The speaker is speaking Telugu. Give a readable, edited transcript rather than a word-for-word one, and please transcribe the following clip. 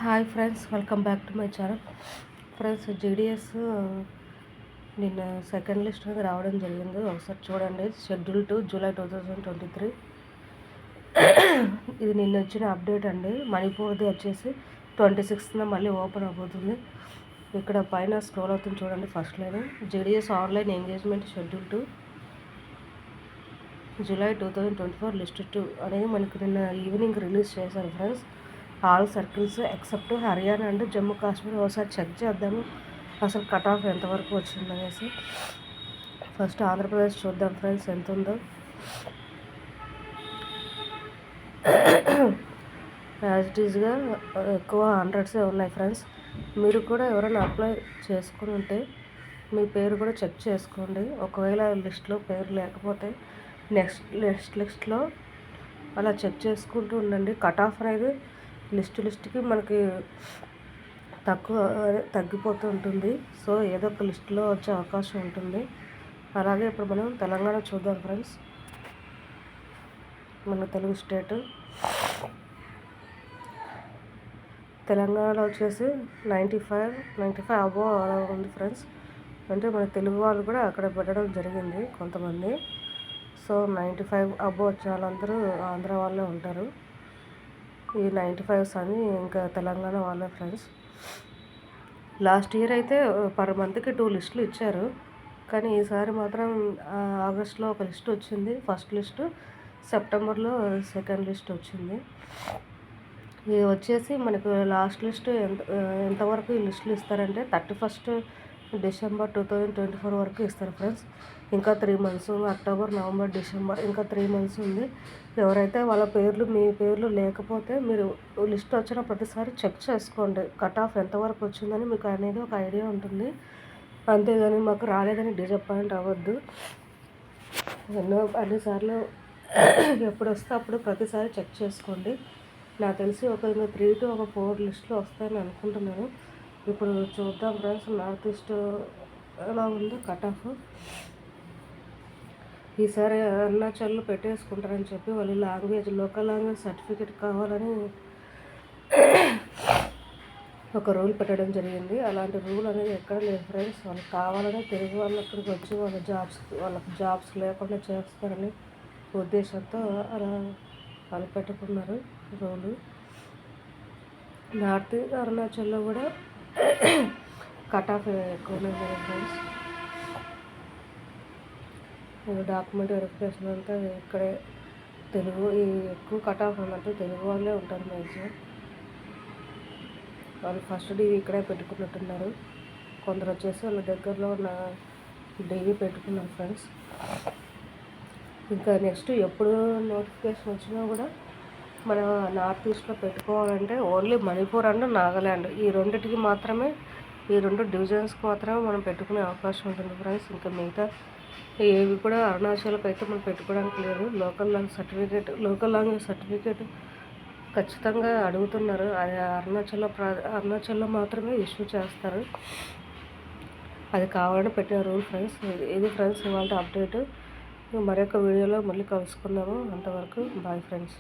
Hi friends, welcome back to my channel. Friends, GDS నిన్న సెకండ్ లిస్ట్ అనేది రావడం జరిగింది. ఒకసారి చూడండి. Schedule 2 July 2023. ఇది నిన్న వచ్చిన అప్డేట్ అండి. మణిపూర్ది వచ్చేసి 26న మళ్ళీ ఓపెన్ అయిపోతుంది. ఇక్కడ పైన స్క్రోల్ అవుతుంది చూడండి. First line GDS online engagement schedule 2 July 2024 list 2 అనేది మనకి నిన్న ఈవినింగ్ రిలీజ్ చేశారు friends. All circles except Haryana and Jammu Kashmir. ఒకసారి చెక్ చేద్దాము అసలు కట్ ఆఫ్ ఎంతవరకు వచ్చిందనేసి. ఫస్ట్ ఆంధ్రప్రదేశ్ చూద్దాం ఫ్రెండ్స్ ఎంత ఉందో. యాజ్ ఇట్ ఈజ్గా ఎక్కువ హండ్రెడ్సే ఉన్నాయి ఫ్రెండ్స్. మీరు కూడా ఎవరైనా అప్లై చేసుకుని ఉంటే మీ పేరు కూడా చెక్ చేసుకోండి. ఒకవేళ లిస్ట్లో పేరు లేకపోతే నెక్స్ట్ లిస్ట్లో అలా చెక్ చేసుకుంటూ ఉండండి. కట్ ఆఫ్ అనేది లిస్ట్కి మనకి తగ్గిపోతూ ఉంటుంది. సో ఏదో ఒక లిస్టులో వచ్చే అవకాశం ఉంటుంది. అలాగే ఇప్పుడు మనం తెలంగాణ చూద్దాం ఫ్రెండ్స్. మన తెలుగు స్టేట్ తెలంగాణలో వచ్చేసి 95 అబోవ్ అలా ఉంది ఫ్రెండ్స్. అంటే మన తెలుగు వాళ్ళు కూడా అక్కడ పెట్టడం జరిగింది కొంతమంది. సో 95 అబోవ్ వచ్చిన వాళ్ళందరూ ఆంధ్ర వాళ్ళే ఉంటారు. ఈ 95s అని ఇంకా తెలంగాణ వాళ్ళే ఫ్రెండ్స్. లాస్ట్ ఇయర్ అయితే పర్ మంత్కి 2 లిస్టులు ఇచ్చారు. కానీ ఈసారి మాత్రం ఆగస్టులో ఒక లిస్ట్ వచ్చింది, ఫస్ట్ లిస్టు. సెప్టెంబర్లో సెకండ్ లిస్ట్ వచ్చింది. ఇది వచ్చేసి మనకు లాస్ట్ లిస్ట్ ఎంతవరకు ఈ లిస్టులు ఇస్తారంటే 31st డిసెంబర్ 2024 వరకు ఇస్తారు ఫ్రెండ్స్. ఇంకా 3 months, అక్టోబర్, నవంబర్, డిసెంబర్, ఇంకా 3 months ఉంది. ఎవరైతే వాళ్ళ పేర్లు మీ పేర్లు లేకపోతే మీరు లిస్ట్ వచ్చిన ప్రతిసారి చెక్ చేసుకోండి కట్ ఆఫ్ ఎంతవరకు వచ్చిందని మీకు అనేది ఒక ఐడియా ఉంటుంది. అంతేగాని మాకు రాలేదని డిసప్పాయింట్ అవ్వద్దు. అన్నిసార్లు ఎప్పుడు వస్తే అప్పుడు ప్రతిసారి చెక్ చేసుకోండి. నాకు తెలిసి ఒక 3 to 4 లిస్టులు వస్తాయని అనుకుంటున్నాను. ఇప్పుడు చూద్దాం ఫ్రెండ్స్ నార్త్ ఈస్ట్ ఎలా ఉందో కట్ ఆఫ్. ఈసారి అరుణాచల్లో పెట్టేసుకుంటారని చెప్పి వాళ్ళు లోకల్ లాంగ్వేజ్ సర్టిఫికేట్ కావాలని ఒక రూల్ పెట్టడం జరిగింది. అలాంటి రూల్ అనేది ఎక్కడ లేదు ఫ్రెండ్స్. వాళ్ళకి కావాలనే తెలుగు వాళ్ళు అక్కడికి వచ్చి వాళ్ళకి జాబ్స్ లేకుండా చేస్తారని ఉద్దేశంతో అలా వాళ్ళు పెట్టుకున్నారు రూలు. నార్త్ అరుణాచల్లో కూడా కట్ ఆఫ్ ఎక్కువనే ఉంది ఫ్రెండ్స్. డాక్యుమెంట్ వెరిఫికేషన్ అంతా ఇక్కడే తెలుగు ఎక్కువ కట్ ఆఫ్ ఉన్నట్టు తెలుగు వాళ్ళే ఉంటారు మ్యాక్సిమం. వాళ్ళు ఫస్ట్ డీవీ ఇక్కడే పెట్టుకున్నట్టున్నారు. కొందరు వచ్చేసి వాళ్ళ దగ్గరలో ఉన్న డీవీ పెట్టుకున్నారు ఫ్రెండ్స్. ఇంకా నెక్స్ట్ ఎప్పుడు నోటిఫికేషన్ వచ్చినా కూడా మనం నార్త్ ఈస్ట్లో పెట్టుకోవాలంటే ఓన్లీ మణిపూర్ అండ్ నాగాల్యాండ్ ఈ రెండింటికి మాత్రమే, ఈ 2 డివిజన్స్కి మాత్రమే మనం పెట్టుకునే అవకాశం ఉంటుంది ఫ్రెండ్స్. ఇంకా మిగతా ఏవి కూడా అరుణాచల్కి అయితే మనం పెట్టుకోవడానికి లేదు. లోకల్ లాంగ్వేజ్ సర్టిఫికేట్ ఖచ్చితంగా అడుగుతున్నారు. అది అరుణాచల్లో మాత్రమే ఇష్యూ చేస్తారు. అది కావాలని పెట్టిన రూల్ ఫ్రెండ్స్. ఇది ఫ్రెండ్స్ ఇవాళ అప్డేట్. మరొక వీడియోలో మళ్ళీ కలుసుకుందాము. అంతవరకు బాయ్ ఫ్రెండ్స్.